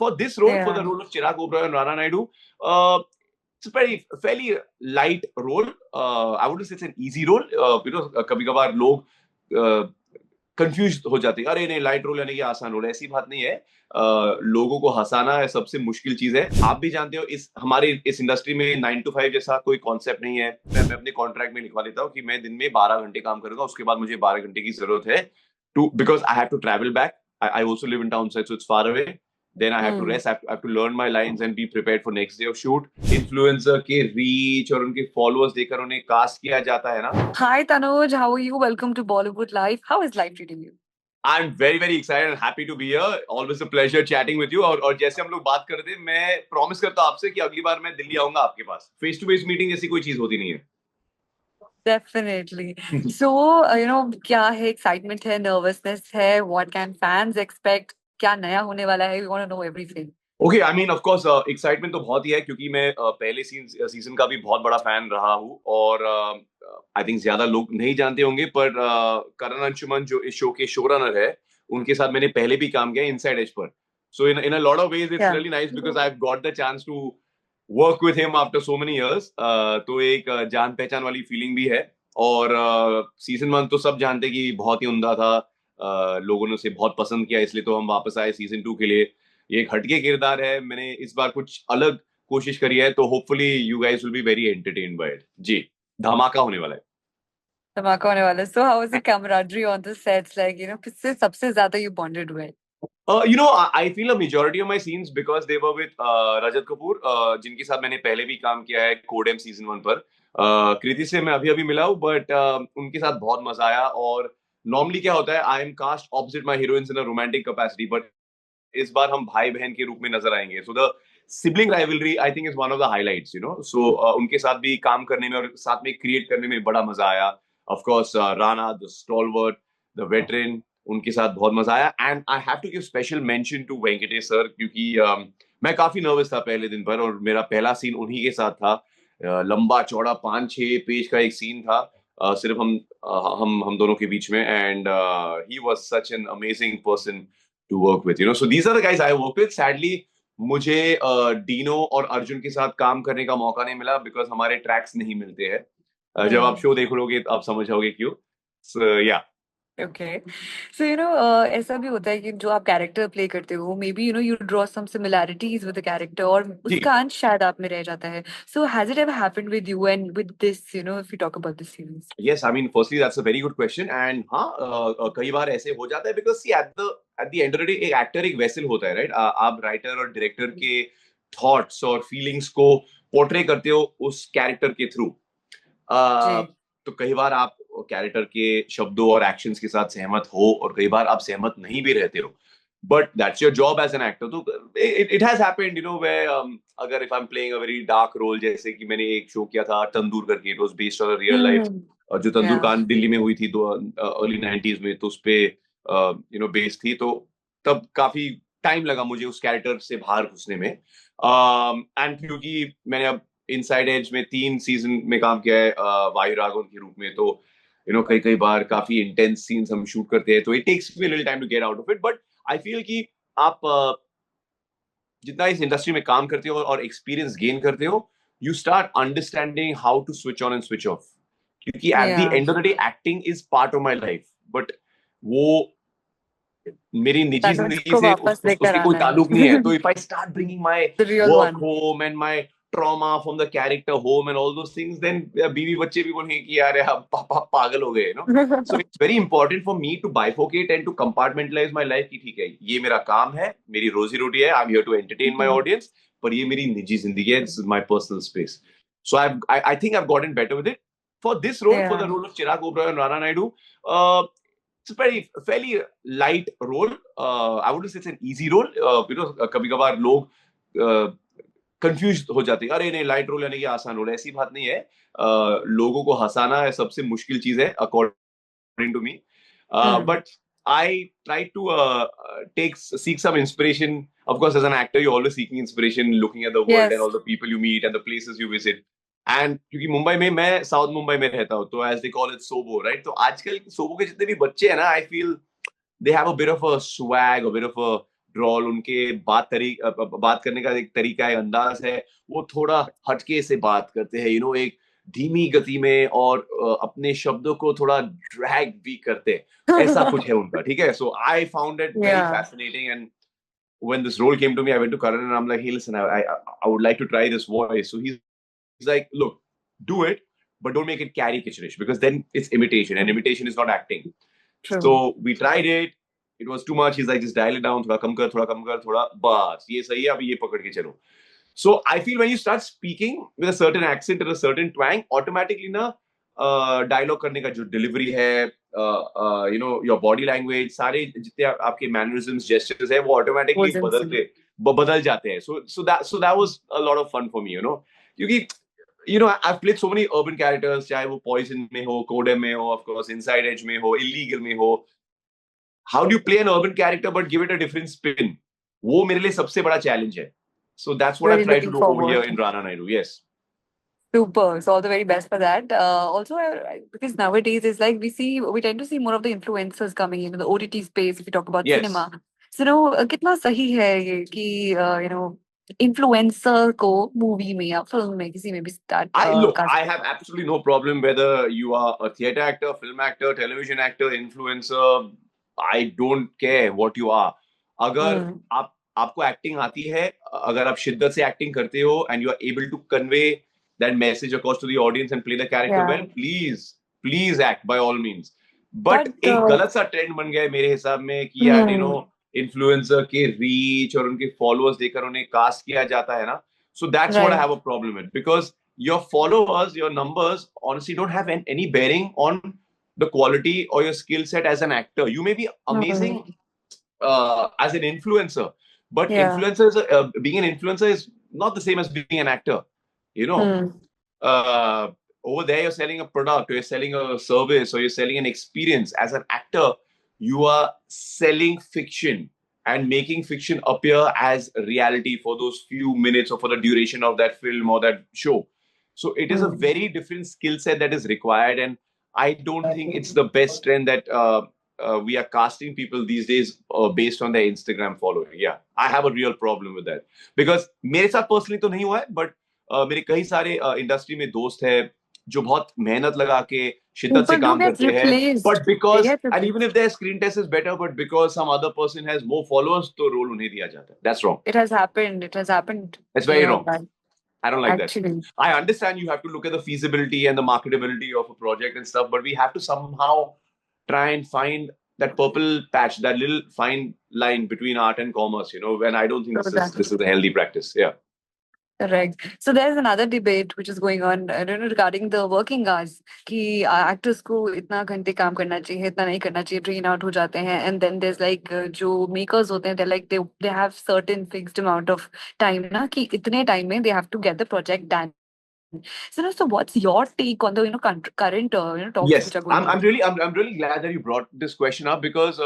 For this role, for the Yeah. role of Chirag Oberoi and Rana Naidu, it's a fairly light role. I wouldn't say it's an easy role. कभी कभार लोग confuse हो जाते हैं, अरे नहीं light role यानी कि आसान रोल, ऐसी बात नहीं है। लोगों को हंसाना है सबसे मुश्किल चीज है। आप भी जानते हो इस हमारे इस इंडस्ट्री में 9 to 5 जैसा कोई कॉन्सेप्ट नहीं है। मैं अपने कॉन्ट्रैक्ट में लिखवा लेता हूँ कि मैं दिन में 12 घंटे काम करूंगा, उसके बाद मुझे 12 घंटे की जरूरत है too, because I have to travel back. I also live in town side, so it's far away. Then I have to Hmm. Rest, I have to learn my lines and be prepared for next day of shoot. Influencer के reach और उनके followers देखकर उन्हें cast किया जाता है ना। Hi Tanuj, how are you? Welcome to Bollywood Life. How is life treating you? I'm very very excited and happy to be here. Always a pleasure chatting with you. और जैसे हम लोग बात कर रहे थे, मैं प्रॉमिस करता हूँ आपसे कि अगली बार मैं दिल्ली आऊंगा आपके पास। फेस टू फेस मीटिंग जैसी कोई चीज होती नहीं है। Definitely. So, क्या है excitement है, nervousness है, what can fans expect? क्या नया होने वाला है? We want to know everything. Okay, I mean of course excitement तो बहुत ही है, क्योंकि मैं पहले सीजन का भी बहुत बड़ा फैन रहा हूँ। और आई थिंक ज्यादा लोग नहीं जानते होंगे, पर करण अंशुमन जो इस शो के शो रनर है, उनके साथ मैंने पहले भी काम किया इनसाइड एज पर। So in in a lot of ways it's Yeah. Really nice because I have got the chance to work with him after so many years. तो एक जान पहचान वाली फीलिंग भी है। और सीजन 1 तो सब जानते कि बहुत ही उम्दा था। लोगों ने उसे बहुत पसंद किया, इसलिए तो हम वापस आए सीजन 2 के लिए। ये एक हटके किरदार है, मैंने इस बार कुछ अलग कोशिश करी है, तो hopefully you guys will be very entertained by it. जी, धमाका होने वाला है। धमाका होने वाला है. So, how is the camaraderie on the sets? Like, किससे सबसे ज्यादा you bonded with? I feel a majority of my scenes because they were with रजत कपूर, जिनके साथ मैंने पहले भी काम किया है कोडेम सीजन 1 पर। कृति से मैं अभी अभी मिला हूँ, बट उनके साथ बहुत मजा आया। और नॉर्मली क्या होता है, I am cast opposite my heroines in a romantic capacity, but इस बार हम भाई बहन के रूप में नजर आएंगे। So the sibling rivalry I think is one of the highlights, so उनके साथ भी काम करने में और साथ में क्रिएट करने में बड़ा मजा आया। Of course Rana the stalwart, the veteran, उनके साथ बहुत मजा आया। And I have to give special mention to Venkatesh sir, क्योंकि मैं काफी नर्वस था पहले दिन पर, और मेरा पहला सीन उन्हीं के साथ था। लंबा चौड़ा 5-6 पेज का एक सीन था, सिर्फ हम दोनों के बीच में। And he was such an amazing person to work with, so these are the guys I work with. Sadly मुझे डीनो और अर्जुन के साथ काम करने का मौका नहीं मिला, बिकॉज हमारे ट्रैक्स नहीं मिलते हैं। जब आप Hmm. शो देख लोगे तो आप समझ जाओगे क्यों। So, yeah. Okay. So, ऐसा भी होता है कि जो आप कैरेक्टर प्ले करते हो, maybe you draw some similarities with the character और जी, उसका अंश शायद आप में रह जाता है. So has it ever happened with you and with this, if you talk about this series? Yes, I mean firstly that's a very good question. And हाँ, कई बार ऐसे हो जाता है, because see at the end of the day एक actor एक vessel होता है, राइट। आप राइटर और डायरेक्टर के थॉट्स और फीलिंग्स को पोर्ट्रे करते हो उस कैरेक्टर के थ्रू। जी. तो कई बार आप कैरेक्टर के शब्दों और एक्शंस के साथ सहमत हो, और कई बार आप सहमत नहीं भी रहते हो, but that's your job as an actor. तो इट हैज हैपेंड, वे अगर if I am playing a very dark role, जैसे कि मैंने एक शो किया था तंदूर करके, it was based on real life, Hmm. जो तंदूर Yeah. कांड दिल्ली में हुई थी तो अर्ली 90s में, तो उस पे बेस्ड थी। तो तब काफी टाइम लगा मुझे उस कैरेक्टर से बाहर घुसने में। एंड क्योंकि मैंने अब इनसाइड एज में 3 सीजन में काम किया है वायु रागवन के रूप में, तो कई कई बार काफी इंटेंस सीन्स हम शूट करते हैं, तो it takes me little time to get out of it. But I feel कि आप जितना इस इंडस्ट्री में काम करते हो और एक्सपीरियंस गेन करते हो, you start understanding how to switch on and switch off. क्योंकि at the Yeah. End of the day acting is part of my life, but वो मेरी निजी ताकि जिंदगी उसको से वापस लेकर उसके कोई आना ताल्लुक नहीं है। है. तो if I start bringing my The real work one. Home and my trauma from the character home and all those things, then बीवी बच्चे भी बोलेंगे कि यार आप पापा पागल हो गए, so it's very important for me to bifurcate and to compartmentalise my life, कि ठीक है ये मेरा काम है, मेरी रोजी रोटी है, I am here to entertain my audience, पर ये मेरी निजी जिंदगी है, this is my personal space. So I think I have gotten better with it. For this role, for the Yeah. Role of Chirag Oberoi and Rana Naidu, it's very fairly light role. I wouldn't say it's an easy role. कभी कभार लोग confuse हो जाते हैं, अरे नहीं light role यानी कि आसान रोल, ऐसी बात नहीं है। लोगों को हंसाना है सबसे मुश्किल चीज है, according to me. Hmm. But I try to seek some inspiration. Of course, as an actor, you're always seeking inspiration, looking at the world and Yes. all the people you meet and the places you visit. And क्योंकि मुंबई में, मैं south Mumbai में रहता हूँ, तो as they call it SoBo, right. तो आजकल सोबो के जितने भी बच्चे हैं ना, I feel they have a bit of a swag, a bit of a ड्रॉल, उनके बात करने का एक तरीका है, अंदाज है, वो थोड़ा हटके से बात करते हैं, एक धीमी गति में, और अपने शब्दों को थोड़ा ड्रैग भी करते हैं, ऐसा कुछ है उनका, ठीक है. So I found it very Yeah. Fascinating, and when this role came to me, I went to Karan and I'm like, hey, listen, I would like to try this voice. So he's like, look, do it, but don't make it caricaturish, because then it's imitation, and imitation is not acting. True. So we tried it. It was too much. He's like, just dial it down. थोड़ा कम कर, थोड़ा बस ये सही है, अभी ये पकड़ के चलो. So I feel when you start speaking with a certain accent or a certain twang, automatically ना dialogue करने का जो delivery है, your body language, सारे जितने आपके mannerisms, gestures है, वो automatically Was insane. बदल जाते हैं. So that was a lot of fun for me, क्योंकि I've played so many urban characters, चाहे वो Poison में हो, Codem में हो, of course, Inside Edge में हो, Illegal में हो. How do you play an urban character but give it a different spin? वो मेरे लिए सबसे बड़ा challenge है. So that's what Really I've tried to looking do over here forward. in Rana Naidu. Yes. Super. So all the very best for that. Also, because nowadays it's like we tend to see more of the influencers coming in the OTT space. If you talk about Yes. cinema, so कितना सही है ये कि influencer को movie में या film में किसी में भी start I have absolutely no problem whether you are a theater actor, film actor, television actor, influencer. I don't care what you are. अगर आपको एक्टिंग आती है, अगर आप शिद्दत से एक्टिंग करते हो, and you are able to convey that message across to the audience and play the character well, please act by all means. But एक गलत सा ट्रेंड बन गया है मेरे हिसाब में कि यार इन्फ्लुएंसर के रीच और उनके फॉलोअर्स देकर उन्हें कास्ट किया जाता है ना. So that's what I have a problem with, because your followers, your numbers, honestly don't have any bearing on the quality or your skill set as an actor. You may be amazing as an influencer, but being an influencer is not the same as being an actor. Over there you're selling a product, or you're selling a service, or you're selling an experience. As an actor, you are selling fiction and making fiction appear as reality for those few minutes or for the duration of that film or that show. So it is a very different skill set that is required, and I don't think it's the best trend that we are casting people these days based on their Instagram following. Yeah, I have a real problem with that, because मेरे साथ personally तो नहीं हुआ है, but मेरे कई सारे industry में दोस्त है जो बहुत मेहनत लगा के शिद्दत से काम करते हैं, but because and even if their screen test is better, but because some other person has more followers, तो रोल उन्हें दिया जाता है. That's wrong. It has happened. It's very wrong. I don't like Actually. that. I understand you have to look at the feasibility and the marketability of a project and stuff, but we have to somehow try and find that purple patch, that little fine line between art and commerce, when I don't think this is a healthy practice. Yeah. Correct. So there's another debate which is going on, I don't know, regarding the working hours. कि actors को इतना घंटे काम करना चाहिए, इतना नहीं करना चाहिए, drain out हो जाते हैं. And then there's like जो makers होते हैं, they're like they have certain fixed amount of time ना कि इतने time में they have to get the project done. So what's your take on the current talks yes, which are going on? I'm really glad that you brought this question up, because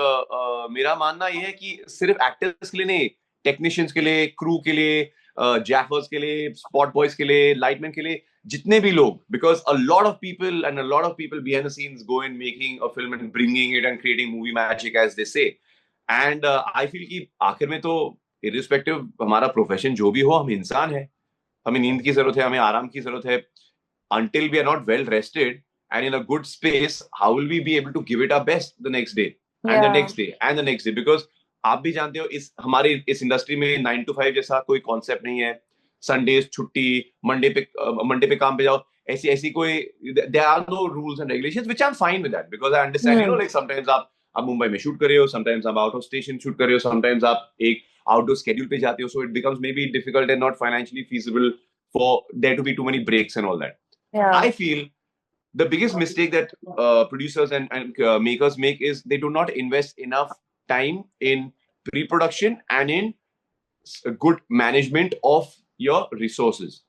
मेरा मानना ये है कि सिर्फ actors के लिए नहीं, technicians के लिए, crew के लिए, jaffers के लिए, spot boys के लिए, lightmen के लिए, जितने भी लोग, because a lot of people behind the scenes go in making a film and bringing it and creating movie magic, as they say. And I feel कि आखिर में तो irrespective हमारा profession जो भी हो, हम इंसान है, हमें नींद की जरूरत है, हमें आराम की जरूरत है. Until we are not well rested and in a good space, how will we be able to give it our best the next day and the next day and the next day? Because आप भी जानते हो हमारे इस industry में 9 to 5 जैसा कोई concept नहीं है. संडेज छुट्टी, मंडे पे काम पे जाओ, ऐसी कोई there are no rules and regulations, which I'm fine with that, because I understand like sometimes आप मुंबई में शूट कर रहे हो, sometimes आप आउट ऑफ स्टेशन शूट कर रहे हो, sometimes आप एक आउटडोर स्केड्यूल पे जाते हो, so it becomes maybe difficult and not financially feasible for there to be too many breaks and all that. I feel the biggest mistake that producers and makers make is they do not invest enough time in pre-production and in good management of your resources.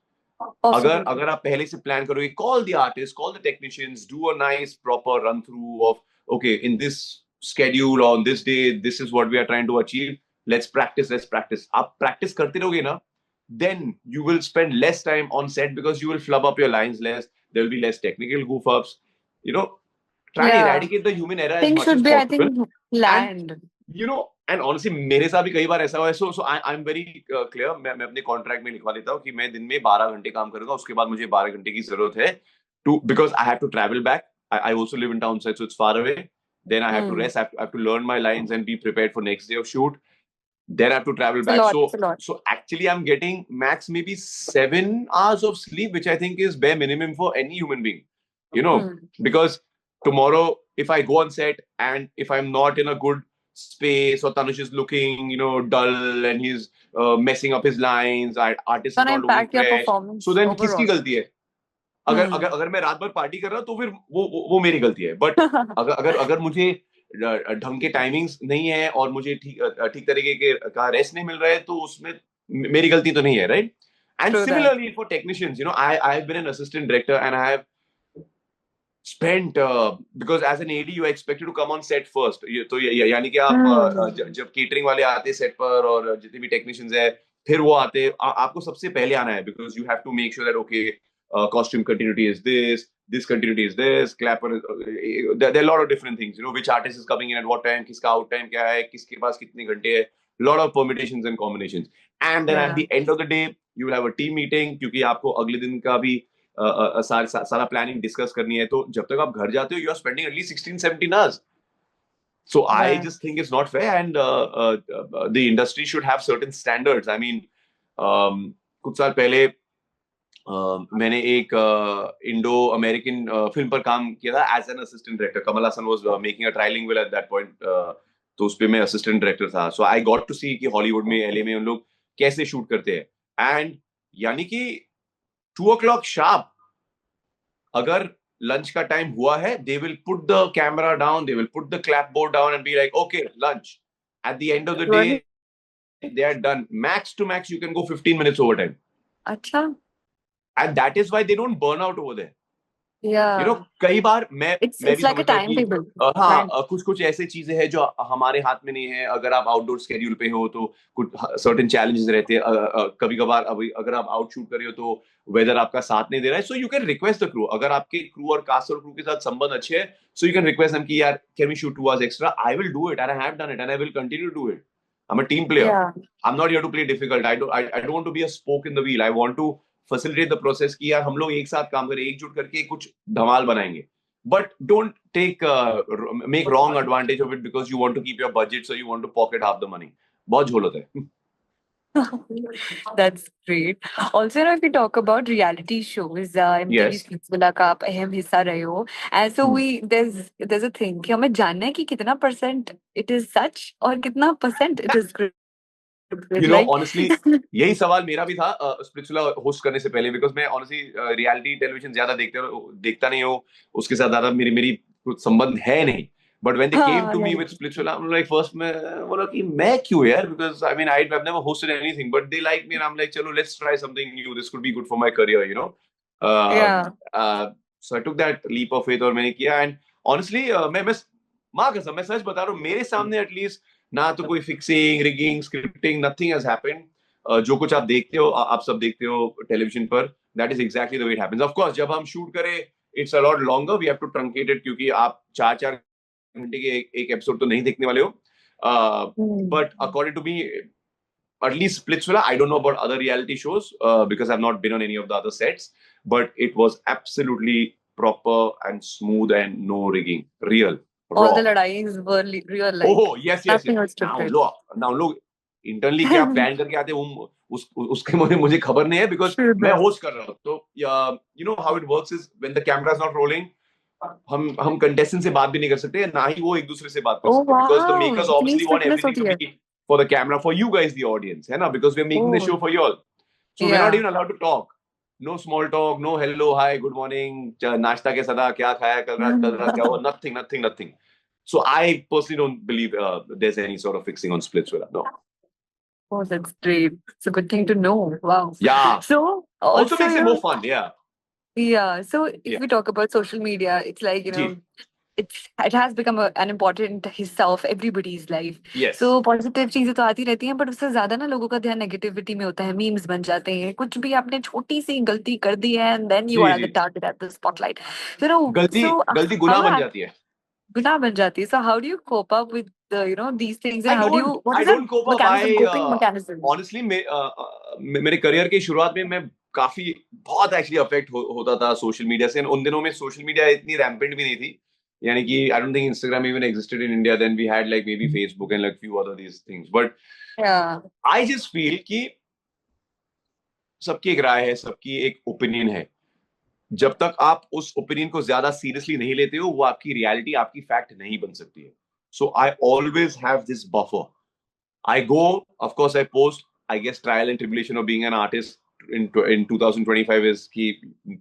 अगर आप पहले से plan करोगे, call the artists, call the technicians, do a nice proper run through of okay, in this schedule or on this day, this is what we are trying to achieve. Let's practice. आप practice करते रहोगे ना, then you will spend less time on set, because you will flub up your lines less. There will be less technical goof ups. Try and eradicate the human error as much as possible. Things should be, I think, planned. And, and honestly मेरे साथ भी कई बार ऐसा हुआ है. So I am very clear. मैं अपने contract में लिखवा देता हूँ कि मैं दिन में 12 घंटे काम करूंगा, उसके बाद मुझे 12 घंटे की जरूरत है too, because I have to travel back. I also live in town side, so it's far away. Then I have to Hmm. rest. I have to learn my lines and be prepared for next day of shoot. Then I have to travel It's a back. lot. So, It's a lot. so actually, I'm getting max maybe 7 hours of sleep, which I think is bare minimum for any human being. You know, Hmm. because tomorrow, if I go on set and if I'm not in a good space, or Tanush is looking, dull and he's messing up his lines, artist is Gonna not looking impact your fresh. So performance then, किसकी overall. गलती है? अगर अगर Hmm. अगर मैं रात भर party कर रहा हूँ तो फिर वो मेरी गलती है. बट अगर अगर अगर मुझे ढंग के टाइमिंग्स नहीं है और मुझे ठीक ठीक तरीके के का रेस्ट नहीं मिल रहा है, तो उसमें मेरी गलती तो नहीं है, right? And True that. Similarly for technicians, I have been an assistant director and I have spent because as an AD you are expected to come on set first. तो यानी कि आप Hmm. जब केटरिंग वाले आते हैं set पर और जितने भी टेक्नीशियंस है, फिर वो आते आपको सबसे पहले आना है, because you have to make sure that okay costume continuity is this continuity is this, clapper is, there are a lot of different things, which artist is coming in at what time, किसका out time क्या है, किसके पास कितने घंटे है, lot of permutations and combinations. And then at Yeah. the end of the day you will have a team meeting, क्योंकि आपको अगले दिन का भी सारा प्लानिंग डिस्कस करनी है. तो जब तक आप घर जाते हो you are spending at least 16-17 hours. So I Right. just think it's not fair, and the industry should have certain standards. I mean, कुछ साल पहले मैंने एक इंडो अमेरिकन फिल्म पर काम किया था as an assistant director. Kamal Haasan was making a trilingual at that point. तो उस पे मैं असिस्टेंट डायरेक्टर था. सो आई गॉट टू सी कि हॉलीवुड में, एलए में उन लोग कैसे शूट करते हैं. एंड यानी कि 2 o'clock sharp, अगर लंच का टाइम हुआ है, they will put the camera down, they will put the clap board down and be like okay lunch. At the end of the day Really? They are done. Max to max you can go 15 minutes overtime. अच्छा. And that is why they don't burn out over there. Yeah. कई बार मैं It's भी like a समझता हूँ कि timetable, हाँ, right? कुछ कुछ ऐसी चीजें हैं जो हमारे हाथ में नहीं है. अगर आप आउटडोर स्केड्यूल पे हो तो कुछ सर्टेन चैलेंजेस रहते हैं. कभी कभार अभी अगर आप आउट शूट कर रहे हो तो वेदर आपका साथ नहीं दे रहा है, सो you can request the crew. अगर आपके क्रू और कास्ट और क्रू के साथ संबंध अच्छे हैं, so you can request them कि यार can we shoot 2 hours extra. I will do it and I have done it and I will continue to do it. I am a team player. Yeah. I'm not here to play difficult. I don't want to be a spoke in the wheel. I want to facilitate the process कि यार हम लोग एक साथ काम करें, एकजुट करके कुछ धमाल बनाएंगे. But don't make wrong advantage of it because you want to keep your budget, so you want to pocket half the money. बहुत झोल होता है. That's great. Also, if we talk about reality shows, MTV Yes. Splitsvilla का आप अहम हिस्सा रहे हो, and so Hmm. there's a thing कि हमें जानना है कि कितना percent it is such और कितना percent it is scripted. Like, Honestly, यही सवाल मेरा भी था स्प्लिट्सविला होस्ट करने से पहले, बिकॉज मैं ऑनेस्टली रियलिटी टेलीविजन ज्यादा देखता नहीं हूँ. उसके साथ ज्यादा मेरी मेरी कुछ संबंध है नहीं. बट व्हेन दे केम हाँ, to me right. With Splitsvilla, I am like first में बोला कि मैं क्यों यार, because I mean I have never hosted anything, but they like me and I am like चलो let's try something new, this could be good for my career, Yeah. So I took that leap of faith और मैंने किया. And honestly मैं माँ कसम मैं सच बता रहा हूँ, मेरे सामने एटलीस्ट ना तो कोई fixing, rigging, scripting, nothing has happened. जो कुछ आप देखते हो, आप सब देखते हो टेलीविजन पर, that is exactly the way it happens. Of course जब हम शूट करें it's a lot longer, we have to truncate it, क्योंकि आप 4-4 घंटे के एक एपिसोड तो नहीं देखने वाले हो. Hmm. But according to me, at least Splitsvilla, I don't know about other reality shows because I've not been on any of the other sets, but it was absolutely proper and smooth and no rigging, real, All raw. the ladais were real, like ओहो yes yes yes. nothing was scripted. ना उन लोग internally क्या plan करके आते हैं, वो उसके मुझे खबर नहीं है, बिकॉज True मैं that. होस्ट कर रहा हूँ. तो you know how it works is when the camera is not rolling, हम कंटेस्टेंट से बात भी नहीं कर सकते, ना ही वो एक दूसरे से बात कर Oh सकते, बिकॉज द wow, मेकर्स इतनी ऑब्वियसली वांट strictness एवरीथिंग होती टू है. Be for the camera, for you guys the audience, है ना, because we are making the Oh show for you all. So we are not yeah. Even allowed to talk. No small talk, no hello hi good morning, नाश्ता कैसा था, क्या खाया, कल रात क्या हुआ, nothing nothing nothing. So I personally don't believe there's any sort of fixing on Splitsvilla. No. Oh, that's great. It's a good thing to know. Wow. Yeah. So Also also, makes it more fun. Yeah. yeah. So Yeah. if we talk about social media, it's like, Ji. it has become an important हिस्सा of everybody's life. Yes. So positive चीजें तो आती रहती हैं, but उससे ज्यादा ना लोगों का ध्यान नेगेटिविटी में होता है. मीम्स बन जाते हैं, कुछ भी आपने छोटी सी गलती कर दी है, and then you ji are ji. the target at the spotlight. So गलती so गलती how गुनाह बन जाती है. गुनाह बन जाती है. So how do you cope up with these things, I and don't what I is that don't cope up. mechanism, coping mechanism? Honestly मेरे करियर की शुरुआत में मैं काफी बहुत एक्चुअली अफेक्ट होता था सोशल मीडिया से। उन दिनों में सोशल मीडिया इतनी रैम्पेंट भी नहीं थी, यानी कि I don't think Instagram even existed in India, then we had like maybe Facebook and like few other these things. But Yeah. I just feel कि सबकी एक राय है, सबकी एक ओपिनियन है। जब तक आप उस ओपिनियन को ज्यादा सीरियसली नहीं लेते हो, वो आपकी रियलिटी, आपकी फैक्ट नहीं बन सकती है। So I always have this buffer. I go, of course, I post. I guess trial and tribulation of being an artist in 2025 is key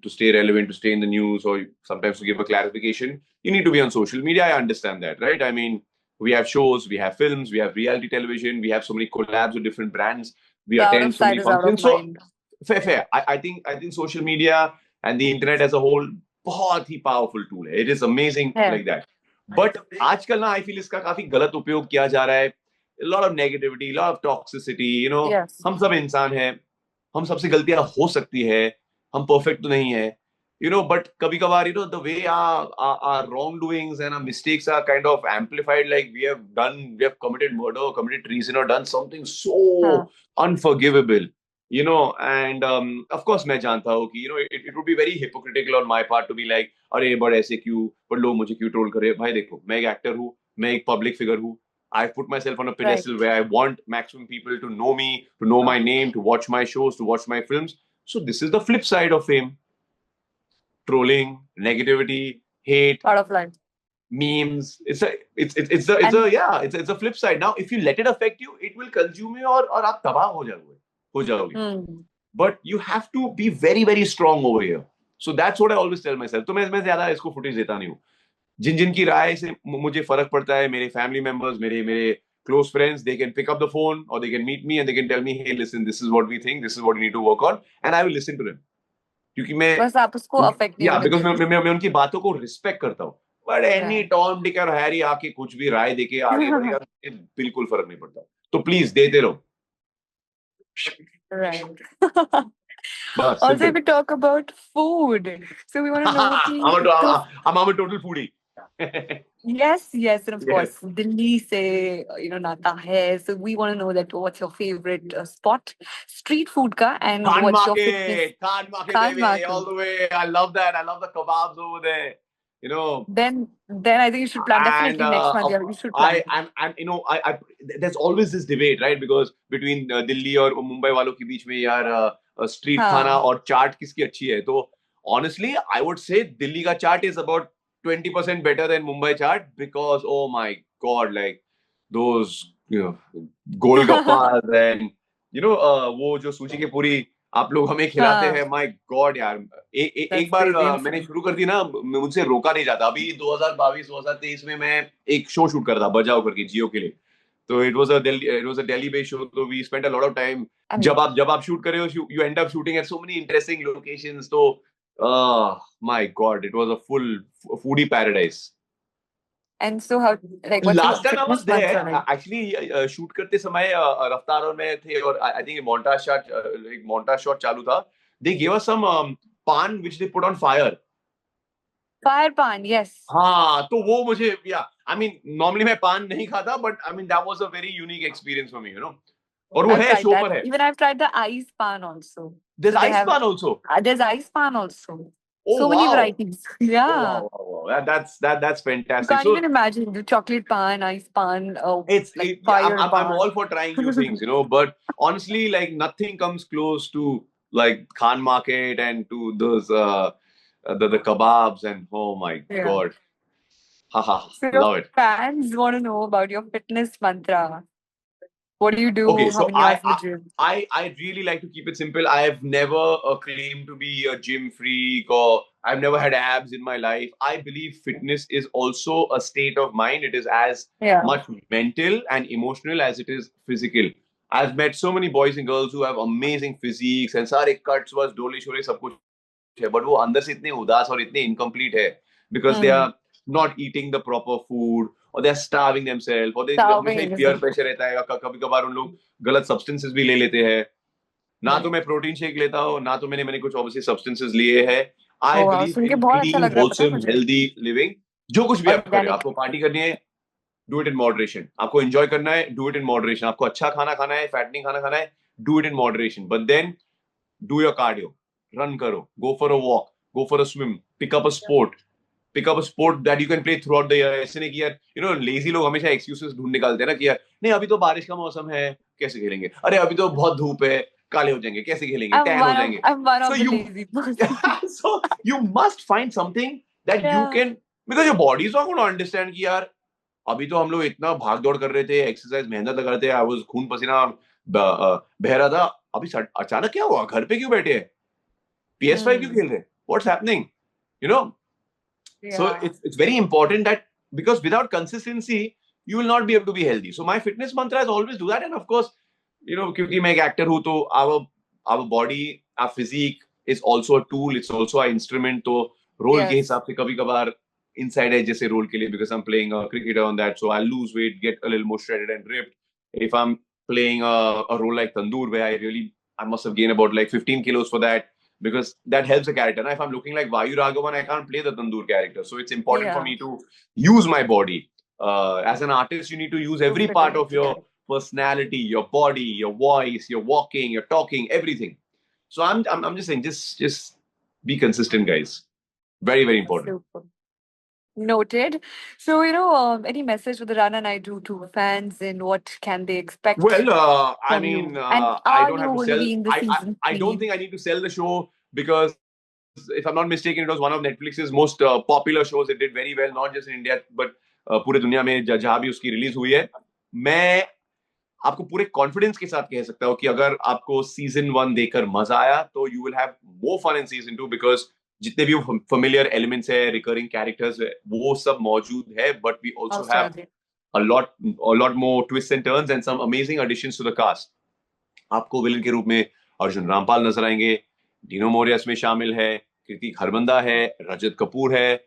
to stay relevant, to stay in the news, or sometimes to give a clarification. You need to be on social media. I understand that, right? I mean, we have shows, we have films, we have reality television, we have so many collabs with different brands, we So out of attend so sight many is out of functions. So mind. fair. I think social media and the internet as a whole बहुत ही powerful tool है. It is amazing है. like that. But आजकल ना I feel इसका काफी गलत उपयोग किया जा रहा है. A lot of negativity, a lot of toxicity, you know, Yes. हम सब इंसान हैं, हम सबसे गलतियां हो सकती है, हम परफेक्ट तो नहीं है, you know, but कभी कभार, you know, the way our wrongdoings and our mistakes are kind of amplified, like we have committed murder, committed treason, or done something so हाँ. unforgivable, you know, and of course मैं जानता हूँ कि, you know, it would be very hypocritical on my part to be like, अरे but ऐसे क्यों, पर लोग मुझे क्यों ट्रोल करे। भाई देखो, मैं एक एक्टर हूँ, मैं एक पब्लिक फिगर हूँ, I've put myself on a pedestal where I want maximum people to know me, to know my name, to watch my shows, to watch my films. So this is the flip side of fame. Trolling, negativity, hate, Part of life. memes. It's a flip side. Now, if you let it affect you, it will consume you, और आप तबाह हो जाओगे. But you have to be very, very strong over here. So that's what I always tell myself. तो मैं ज्यादा इसको footage देता नहीं हूँ। जिन की राय से मुझे फर्क पड़ता है, मेरे फैमिली मेंबर्स, मेरे close friends, they can pick up the phone or they can meet me and they can tell me, hey, listen, this is what we think, this is what you need to work on, and I will listen to them. क्योंकि मैं बस आप उसको affect नहीं होने because देते. मैं उनकी बातों को रिस्पेक्ट करता हूँ. बट एनी टॉम डिक और हैरी आके कुछ भी राय देके आगे बढ़ेगा, मुझे बिल्कुल फर्क नहीं पड़ता. तो प्लीज देते रहो. Right. बस Also, simple. if we talk about food, so we want to know I'm a total foodie. Yes, and of Yes. course, Delhi se nata hai. So we want to know that what's your favorite spot, street food ka, and Khan what's your market, fitness. Khan market, Khan baby, market. all the way. I love that. I love the kebabs over there. You know. Then I think you should plan definitely next month. Yeah, you should plan. I'm you know I there's always this debate, right? Because between Delhi और Mumbai वालों के बीच में यार street हाँ. खाना और चाट किसकी अच्छी है? तो honestly, I would say Delhi का चाट is about 20% better than Mumbai chaat, because oh my god, like those golgappas and वो जो सूजी की पूरी आप लोग हमें खिलाते हैं, my god यार, एक बार मैंने शुरू कर दी ना, मुझसे रोका नहीं जाता. अभी 2022-2023 में मैं एक शो शूट कर रहा था बजाओ करके जियो के लिए. तो it was a Delhi based show, so we spent a lot of time. जब आप शूट कर रहे हो, you end up shooting at so many interesting locations. तो my god, it was a full foodie paradise. And so how, like, what's last your time I was fitness there mantra like? actually shoot करते समय रफ्तार और मैं थे, और I think एक montage shot चालू था. They gave us some pan which they put on fire. Fire pan, yes. हाँ, तो वो मुझे, yeah, I mean normally मैं पान नहीं खाता, but I mean that was a very unique experience for me, you know. और वो है शो पर है. Even I've tried the ice pan also. There's ice pan also. There's ice pan also. Oh, so many varieties. Yeah. Oh, wow. That's fantastic. You can't even imagine the chocolate pan, ice pan, fire pan. I'm all for trying new things, you know, but honestly, like nothing comes close to like Khan Market and to those the kebabs, and oh my god. Haha, love it. Fans want to know about your fitness mantra. What do you do? Okay, so I really like to keep it simple. I have never claimed to be a gym freak, or I've never had abs in my life. I believe fitness is also a state of mind. It is as much mental and emotional as it is physical. I've met so many boys and girls who have amazing physiques and सारे cuts was डोले शोले सब कुछ है, but वो अंदर से इतने उदास और इतने incomplete है because they are not eating the proper food, or they are starving themselves, or हमेशा एक peer pressure रहता है, कभी कभार उन लोग गलत substances भी ले लेते हैं. ना तो मैं प्रोटीन शेक लेता हूँ, ना तो मैंने कुछ obviously substances लिए हैं. I believe in clean, wholesome, healthy living. जो कुछ भी आप करें, आपको पार्टी करनी है, डू इट इन मॉडरेशन. आपको एंजॉय करना है, डू इट इन मॉडरेशन. आपको अच्छा खाना खाना है, फैटनिंग खाना खाना है, do it in moderation. But then do your cardio, run करो, go for a walk, go for a swim, pick up a sport that you can play throughout the year. ऐसे नहीं कि यार lazy लोग हमेशा excuses ढूंढ निकालते हैं ना कि यार नहीं अभी तो बारिश का मौसम है, कैसे खेलेंगे, अरे अभी तो बहुत धूप है, काले हो जाएंगे, कैसे खेलेंगे, टैन हो जाएंगे. I'm one So of the you lazy person. so you must find something that you Yeah. can, because your body is not going to understand कि यार अभी तो हम लोग इतना भाग दौड़ कर रहे थे, एक्सरसाइज मेहनत लगा रहे थे, आई वाज खून पसीना बह रहा था, अभी अचानक क्या हुआ, घर पे क्यों बैठे हैं, PS5 क्यों खेल रहे हैं, what's happening, you know. So Yeah. it's very important that, because without consistency you will not be able to be healthy. So my fitness mantra is always do that. And of course, क्योंकि मैं एक actor हूं तो our body, our physique is also a tool, it's also an instrument. तो role के Yes. हिसाब से कभी कभार inside edge जैसे रोल के लिए, because I'm playing a cricketer on that, so I'll lose weight, get a little more shredded and ripped. If I'm playing a role like Tandoor, where I must have gained about like 15 kilos for that, because that helps the character. Now, if I'm looking like Vayu Raghavan, I can't play the Tandoor character. So it's important for Yeah. me to use my body. As an artist, you need to use To every fit part in of into your character. personality, your body, your voice, your walking, your talking, everything. So I'm just saying, just be consistent, guys. Very, very important. Super. Noted. So, any message for the Rana Naidu to fans and what can they expect Well, I from mean, you? And I are don't you have to going to sell. be in the season I don't 3? think I need to sell the show, because if I'm not mistaken, it was one of Netflix's most popular shows. It did very well, not just in India, but पूरे दुनिया में जहां भी उसकी release हुई है. मैं आपको पूरे कॉन्फिडेंस के साथ कह सकता हूँ कि अगर आपको सीजन 1 देखकर मजा आया, तो you will have more fun in season 2, because जितने भी फेमिलियर एलिमेंट्स है, रिकरिंग कैरेक्टर्स है, वो सब मौजूद है. But we also have Nostalgia. a lot more twists and turns and some amazing additions to the cast. आपको विलन के रूप में अर्जुन रामपाल नजर आएंगे, डीनो मोरिया इसमें शामिल है, कृति खरबंदा है, रजत कपूर है,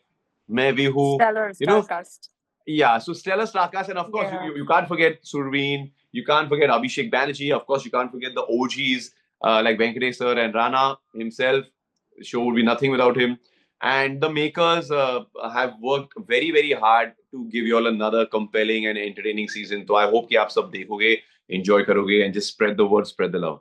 मैं भी हूँ, Stellar you know. Starcast. Yeah, so stellar starcast, and of course Yeah. you can't forget Surveen, you can't forget Abhishek Banerjee, of course you can't forget the OGs like Venkatesh sir and Rana himself. The show would be nothing without him. And the makers have worked very very hard to give you all another compelling and entertaining season. So I hope कि आप सब देखोगे, enjoy करोगे, and just spread the word, spread the love.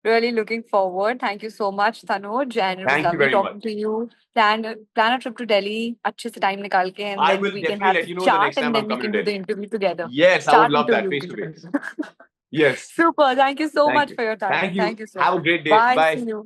Really looking forward. Thank you so much, Tanuj, and it was Thank you lovely very talking much. to you. Plan a trip to Delhi, अच्छे से time निकाल के, and I then will we can definitely have let you know the chat, next and time I'm then we coming can to do the Delhi. interview together. Yes, I would Chat love that interview. face to face. Yes. Super. Thank you so Thank much you. for your time. Thank you. Thank you so Have a much. great day. Bye. Bye. See you.